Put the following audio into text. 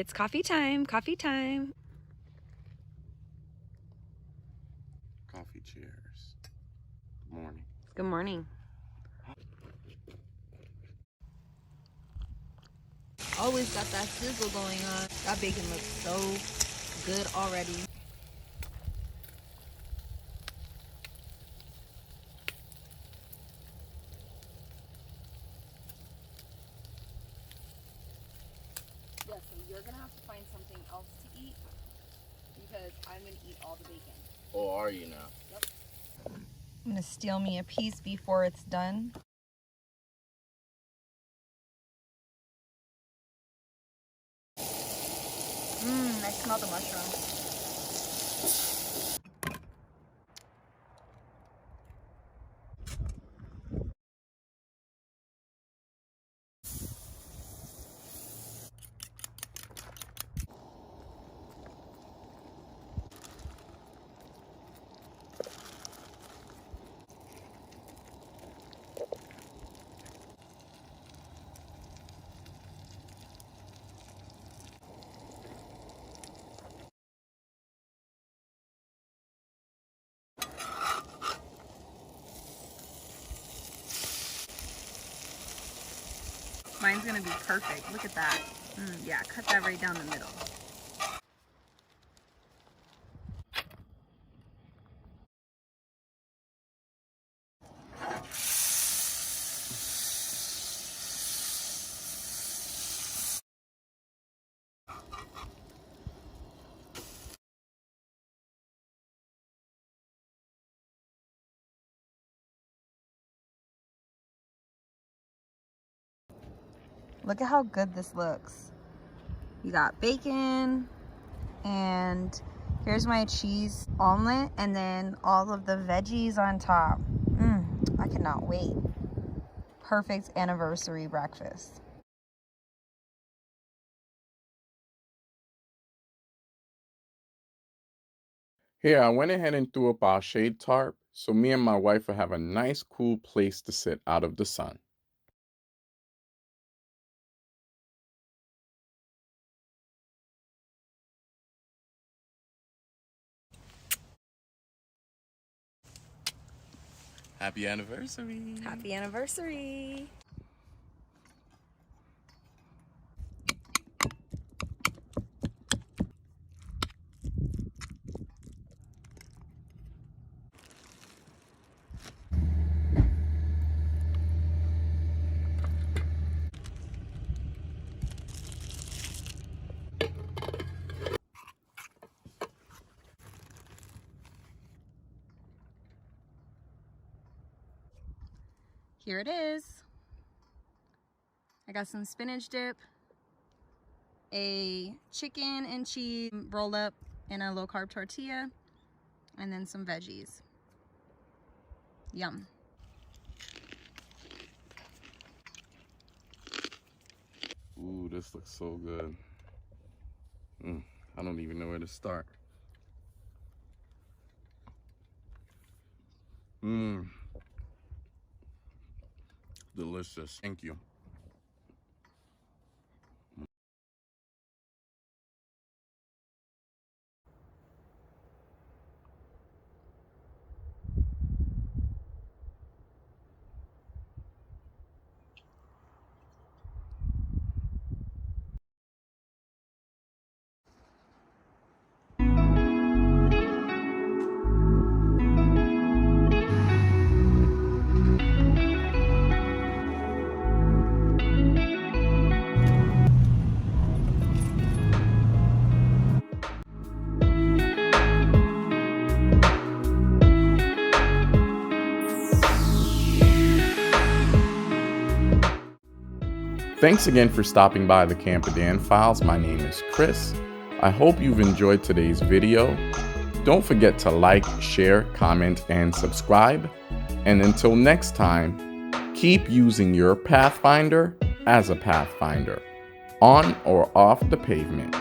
It's coffee time, coffee time. Coffee cheers. Good morning. Good morning. Always got that sizzle going on. That bacon looks so good already. Yeah, so you're gonna have to find something else to eat because I'm gonna eat all the bacon. Oh, are you now? Yep. I'm gonna steal me a piece before it's done. I smell the mushrooms. Mine's gonna be perfect. Look at that. Yeah, cut that right down the middle. Look at how good this looks. You got bacon, and here's my cheese omelet, and then all of the veggies on top. I cannot wait. Perfect anniversary breakfast. Here, I went ahead and threw up our shade tarp so me and my wife will have a nice cool place to sit out of the sun. Happy anniversary! Happy anniversary! Here it is. I got some spinach dip, a chicken and cheese rolled up in a low carb tortilla, and then some veggies. Yum. Ooh, this looks so good. I don't even know where to start. Delicious. Thank you. Thanks again for stopping by the Camper Dan Files. My name is Chris. I hope you've enjoyed today's video. Don't forget to like, share, comment, and subscribe. And until next time, keep using your Pathfinder as a Pathfinder, on or off the pavement.